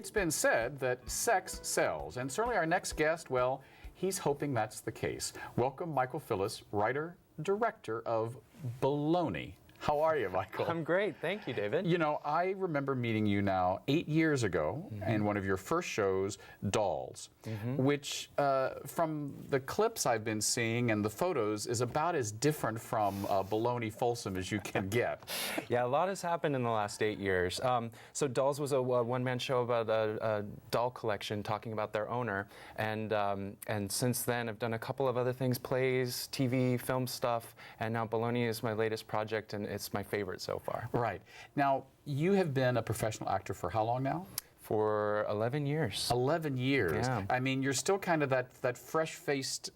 It's been said that sex sells, and certainly our next guest, well, he's hoping that's the case. Welcome, Michael Phillis, writer, director of Baloney. How are you, Michael? I'm great. Thank you, David. You know, I remember meeting you now 8 years ago in one of your first shows, Dolls, which from the clips I've been seeing and the photos is about as different from Baloney Folsom as you can get. Yeah, a lot has happened in the last 8 years. So Dolls was a one-man show about a doll collection talking about their owner. And since then, I've done a couple of other things, plays, TV, film stuff, and now Baloney is my latest project, and it's my favorite so far. Right. Now, you have been a professional actor for how long now? For 11 years. 11 years. Yeah. I mean, you're still kind of that fresh-faced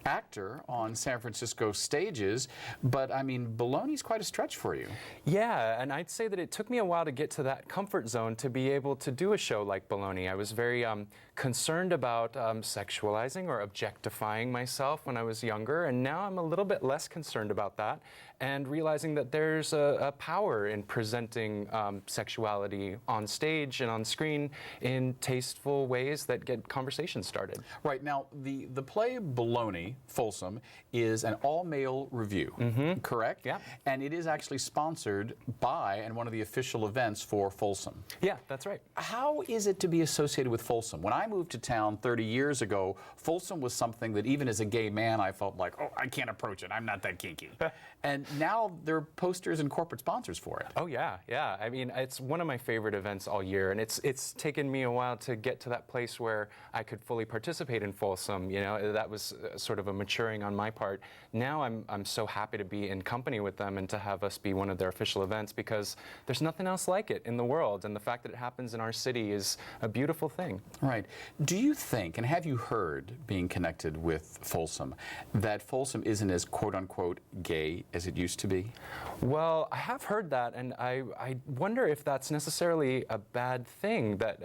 actor on San Francisco stages, but I mean, Baloney's quite a stretch for you. Yeah, and I'd say that it took me a while to get to that comfort zone to be able to do a show like Baloney. I was very concerned about sexualizing or objectifying myself when I was younger, and now I'm a little bit less concerned about that, and realizing that there's a power in presenting sexuality on stage and on screen in tasteful ways that get conversations started. Right. Now, the play Baloney, Folsom, is an all-male revue, correct? Yeah. And it is actually sponsored by and one of the official events for Folsom. Yeah, that's right. How is it to be associated with Folsom? When I moved to town 30 years ago, Folsom was something that even as a gay man, I felt like, oh, I can't approach it. I'm not that kinky. And now there are posters and corporate sponsors for it. Oh yeah, yeah. I mean, it's one of my favorite events all year, and it's taken me a while to get to that place where I could fully participate in Folsom. You know, that was sort of a maturing on my part. Now I'm so happy to be in company with them and to have us be one of their official events, because there's nothing else like it in the world, and the fact that it happens in our city is a beautiful thing. Right. Do you think, and have you heard, being connected with Folsom, that Folsom isn't as quote-unquote gay as it used to be? Well, I have heard that, and I wonder if that's necessarily a bad thing, that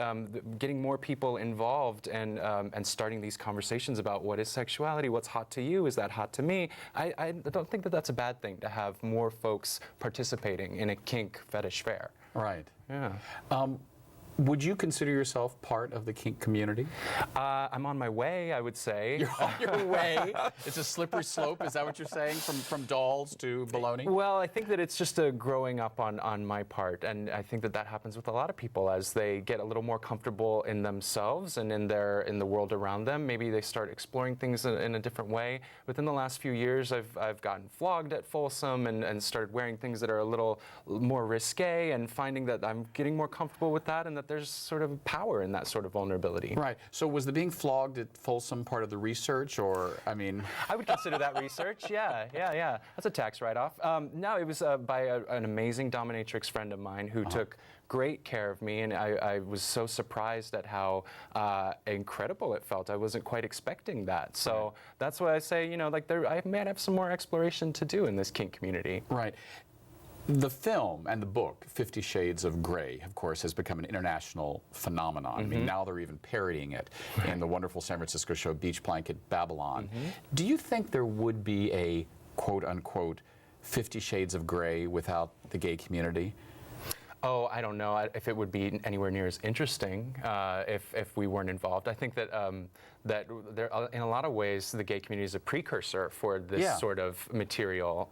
getting more people involved and starting these conversations about what is sexuality, what's hot to you, is that hot to me? I don't think that that's a bad thing, to have more folks participating in a kink fetish fair. Right. Yeah. Would you consider yourself part of the kink community? I'm on my way, I would say. You're on your way. It's a slippery slope. Is that what you're saying, from Dolls to Baloney? Well, I think that it's just a growing up on my part, and I think that that happens with a lot of people as they get a little more comfortable in themselves and in the world around them. Maybe they start exploring things in a different way. Within the last few years, I've gotten flogged at Folsom and started wearing things that are a little more risque, and finding that I'm getting more comfortable with that, and that there's sort of power in that sort of vulnerability. Right. So was the being flogged at Folsom part of the research, or, I mean... I would consider that research, yeah. That's a tax write-off. No, it was by an amazing dominatrix friend of mine who took great care of me, and I was so surprised at how incredible it felt. I wasn't quite expecting that. So that's why I say, you know, like I might have some more exploration to do in this kink community. Right. The film and the book, 50 Shades of Grey, of course, has become an international phenomenon. I mean, now they're even parodying it in the wonderful San Francisco show Beach Blanket Babylon. Do you think there would be a quote-unquote 50 Shades of Grey without the gay community? Oh, I don't know if it would be anywhere near as interesting if we weren't involved. I think that that there, in a lot of ways, the gay community is a precursor for this sort of material,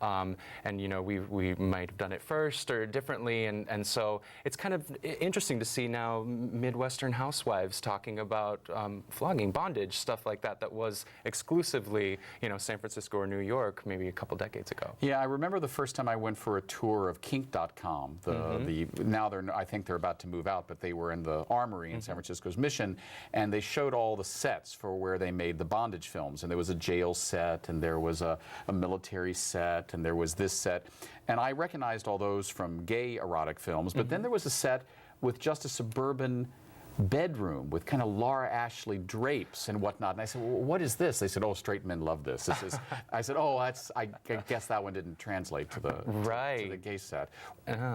and you know, we might have done it first or differently, and so it's kind of interesting to see now Midwestern housewives talking about flogging, bondage, stuff like that. That was exclusively, you know, San Francisco or New York, maybe a couple decades ago. Yeah, I remember the first time I went for a tour of Kink.com. Now I think they're about to move out, but they were in the Armory in San Francisco's Mission, and they showed all the sets for where they made the bondage films. And there was a jail set, and there was a military set, and there was this set. And I recognized all those from gay erotic films, but then there was a set with just a suburban bedroom with kind of Laura Ashley drapes and whatnot. And I said, well, what is this? They said, oh, straight men love this. This is, I said, oh, I guess that one didn't translate to the, to the gay set.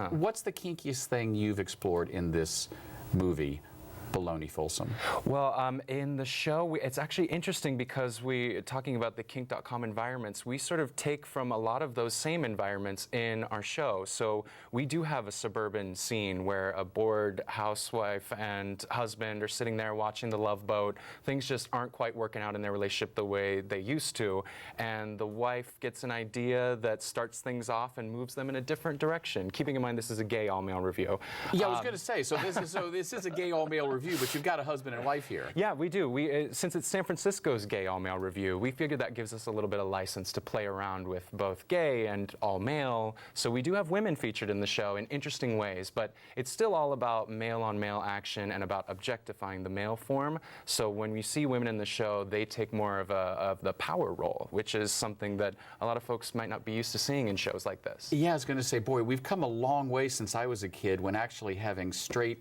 What's the kinkiest thing you've explored in this movie, Baloney, Folsom? Well, in the show, it's actually interesting because talking about the Kink.com environments, we sort of take from a lot of those same environments in our show. So we do have a suburban scene where a bored housewife and husband are sitting there watching the Love Boat. Things just aren't quite working out in their relationship the way they used to. And the wife gets an idea that starts things off and moves them in a different direction. Keeping in mind this is a gay all-male review. Yeah, I was going to say, so this is a gay all-male review, but you've got a husband and wife here. Yeah, we do. Since it's San Francisco's gay all-male review, we figured that gives us a little bit of license to play around with both gay and all-male. So we do have women featured in the show in interesting ways, but it's still all about male-on-male action and about objectifying the male form. So when we see women in the show, they take more of the power role, which is something that a lot of folks might not be used to seeing in shows like this. Yeah, I was going to say, boy, we've come a long way since I was a kid when actually having straight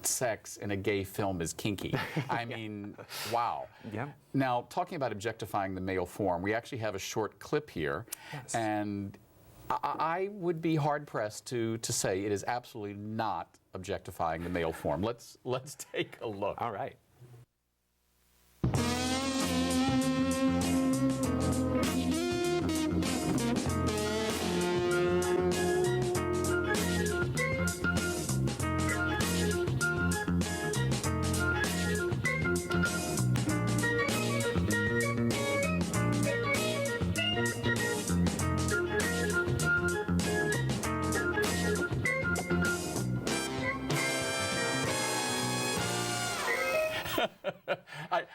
sex in a gay film is kinky. I mean, wow. Yeah. Now, talking about objectifying the male form, we actually have a short clip here. Yes. And I would be hard-pressed to say it is absolutely not objectifying the male form. Let's take a look. All right.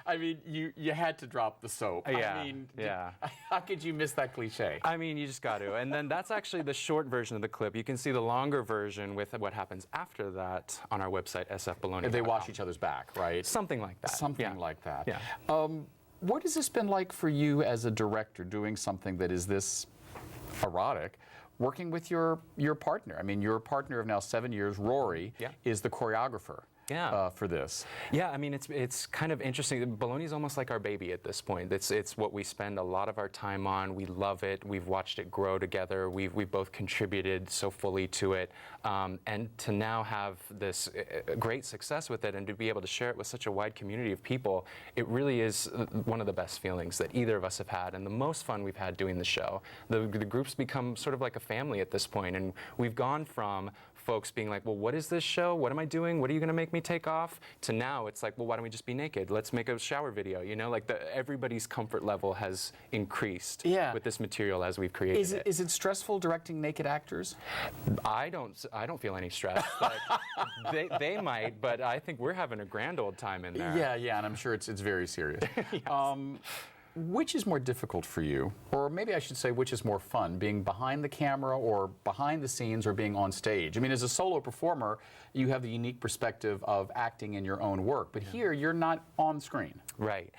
I mean, you had to drop the soap. Yeah, I mean, yeah. How could you miss that cliche? I mean, you just got to. And then that's actually the short version of the clip. You can see the longer version with what happens after that on our website, sfbaloney.com. They wash each other's back, right? Something like that. Something like that. Yeah. What has this been like for you as a director, doing something that is this erotic, working with your partner? I mean, your partner of now 7 years, Rory, Yeah. is the choreographer. Yeah. For this. Yeah, I mean, it's kind of interesting. Baloney is almost like our baby at this point. It's what we spend a lot of our time on. We love it. We've watched it grow together. We've both contributed so fully to it. And to now have this great success with it and to be able to share it with such a wide community of people, it really is one of the best feelings that either of us have had and the most fun we've had doing the show. The group's become sort of like a family at this point, and we've gone from folks being like, well, what is this show? What am I doing? What are you going to make me take off? To now, it's like, well, why don't we just be naked? Let's make a shower video. You know, like everybody's comfort level has increased with this material as we've created it. Is it stressful directing naked actors? I don't feel any stress. But they might, but I think we're having a grand old time in there. Yeah, and I'm sure it's very serious. Yes. Which is more difficult for you? Or maybe I should say, which is more fun, being behind the camera or behind the scenes or being on stage? I mean, as a solo performer, you have the unique perspective of acting in your own work, but here you're not on screen. Right.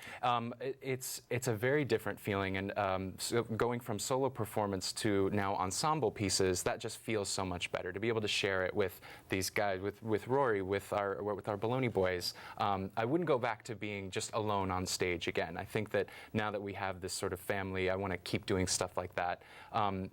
It's a very different feeling, and so going from solo performance to now ensemble pieces, that just feels so much better. To be able to share it with these guys, with Rory, with our Baloney boys, I wouldn't go back to being just alone on stage again. I think that now that we have this sort of family, I want to keep doing stuff like that.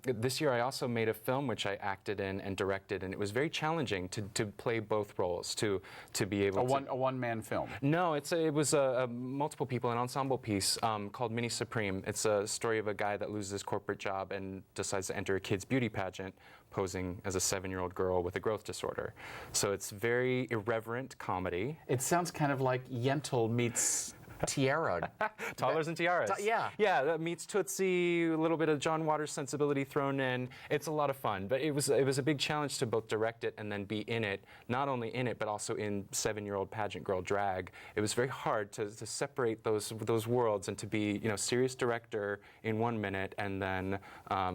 This year I also made a film which I acted in and directed, and it was very challenging to play both roles, to be able A one-man film? No, it was a multiple people, an ensemble piece called Mini Supreme. It's a story of a guy that loses his corporate job and decides to enter a kid's beauty pageant, posing as a 7-year-old girl with a growth disorder. So it's very irreverent comedy. It sounds kind of like Yentl meets Tiara. Toddlers and Tiaras. Yeah. Yeah, that meets Tootsie, a little bit of John Waters sensibility thrown in. It's a lot of fun, but it was a big challenge to both direct it and then be in it, not only in it, but also in 7-year-old pageant girl drag. It was very hard to separate those worlds and to be, serious director in 1 minute and then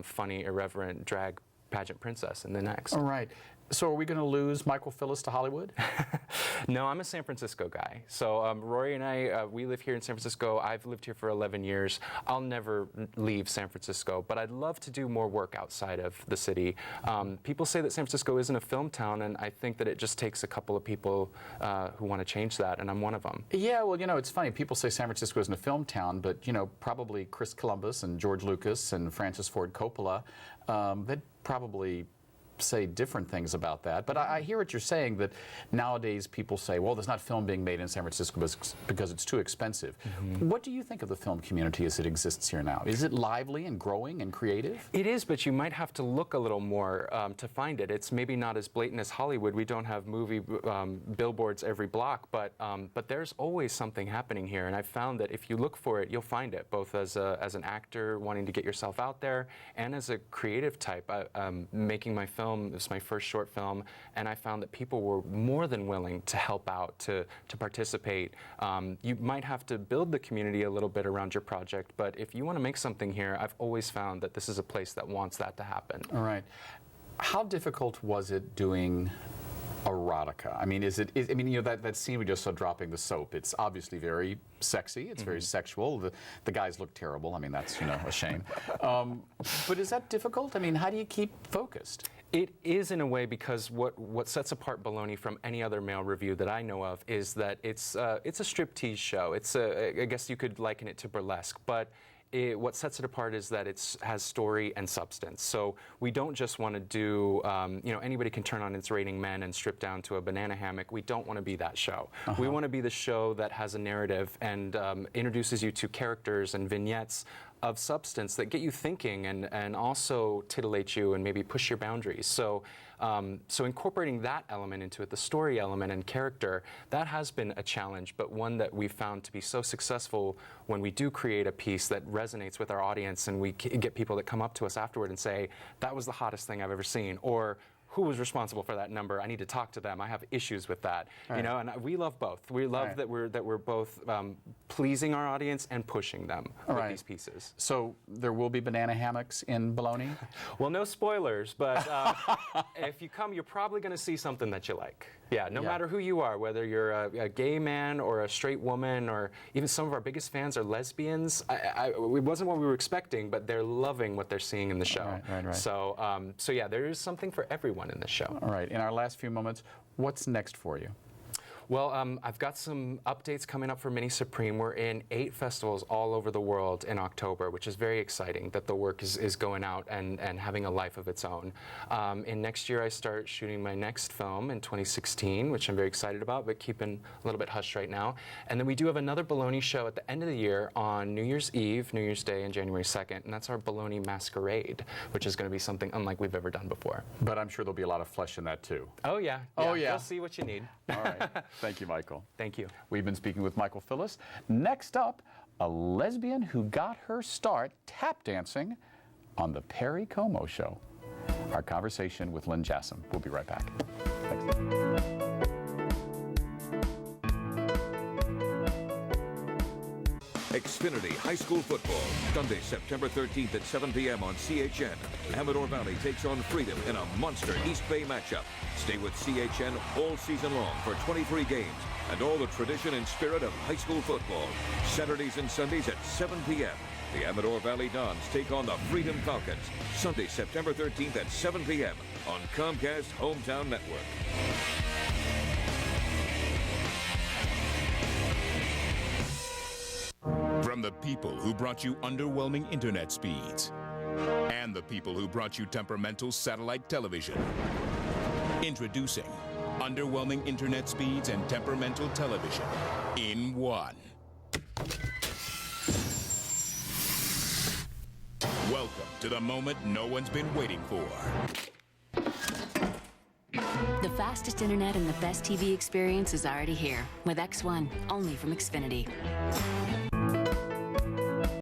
funny, irreverent drag pageant princess in the next. All right. So are we going to lose Michael Phillis to Hollywood? No, I'm a San Francisco guy. So Rory and I, we live here in San Francisco. I've lived here for 11 years. I'll never leave San Francisco, but I'd love to do more work outside of the city. People say that San Francisco isn't a film town, and I think that it just takes a couple of people who want to change that, and I'm one of them. Yeah, well, it's funny. People say San Francisco isn't a film town, but, probably Chris Columbus and George Lucas and Francis Ford Coppola, they'd probably say different things about that. But I hear what you're saying, that nowadays people say, well, there's not film being made in San Francisco because it's too expensive. What do you think of the film community as it exists here now? Is it lively and growing and creative? It is, but you might have to look a little more to find it. It's maybe not as blatant as Hollywood. We don't have movie billboards every block, but there's always something happening here. And I've found that if you look for it, you'll find it, both as an actor wanting to get yourself out there and as a creative type. Making my film, it was my first short film, and I found that people were more than willing to help out, to participate. You might have to build the community a little bit around your project, but if you want to make something here, I've always found that this is a place that wants that to happen. All right. How difficult was it doing erotica? I mean, I mean, you know, that scene we just saw dropping the soap, it's obviously very sexy, it's very sexual. The guys look terrible. I mean, that's, you know, a shame. But is that difficult? I mean, how do you keep focused? It is, in a way, because what sets apart Baloney from any other male revue that I know of is that it's a striptease show. I guess you could liken it to burlesque, but what sets it apart is that it has story and substance. So we don't just want to do, you know, anybody can turn on It's Raining Men and strip down to a banana hammock. We don't want to be that show. We want to be the show that has a narrative and introduces you to characters and vignettes of substance that get you thinking and also titillate you and maybe push your boundaries. So incorporating that element into it, the story element and character, that has been a challenge, but one that we've found to be so successful when we do create a piece that resonates with our audience and we get people that come up to us afterward and say, that was the hottest thing I've ever seen, or who was responsible for that number? I need to talk to them. I have issues with that. Right. You know, and we love both. We love that we're both pleasing our audience and pushing them with these pieces. So there will be banana hammocks in Baloney? Well, no spoilers, but if you come, you're probably going to see something that you like. Yeah, no matter who you are, whether you're a gay man or a straight woman, or even some of our biggest fans are lesbians. It wasn't what we were expecting, but they're loving what they're seeing in the show. Right. So yeah, there is something for everyone in this show. All right. In our last few moments, what's next for you? Well, I've got some updates coming up for Mini Supreme. We're in 8 festivals all over the world in October, which is very exciting that the work is going out and having a life of its own. In next year, I start shooting my next film in 2016, which I'm very excited about, but keeping a little bit hushed right now. And then we do have another Baloney show at the end of the year on New Year's Eve, New Year's Day, and January 2nd, and that's our Baloney Masquerade, which is going to be something unlike we've ever done before. But I'm sure there'll be a lot of flesh in that, too. Oh, yeah. Oh, yeah. You'll see what you need. All right. Thank you, Michael. Thank you. We've been speaking with Michael Phillis. Next up, a lesbian who got her start tap dancing on the Perry Como Show. Our conversation with Lynn Jassem. We'll be right back. Thanks. Xfinity High School Football, Sunday, September 13th at 7 p.m. on CHN. Amador Valley takes on Freedom in a monster East Bay matchup. Stay with CHN all season long for 23 games and all the tradition and spirit of high school football. Saturdays and Sundays at 7 p.m. The Amador Valley Dons take on the Freedom Falcons. Sunday, September 13th at 7 p.m. on Comcast Hometown Network. From the people who brought you underwhelming internet speeds and the people who brought you temperamental satellite television. Introducing underwhelming internet speeds and temperamental television in one. Welcome to the moment no one's been waiting for. The fastest internet and the best TV experience is already here with X1, only from Xfinity.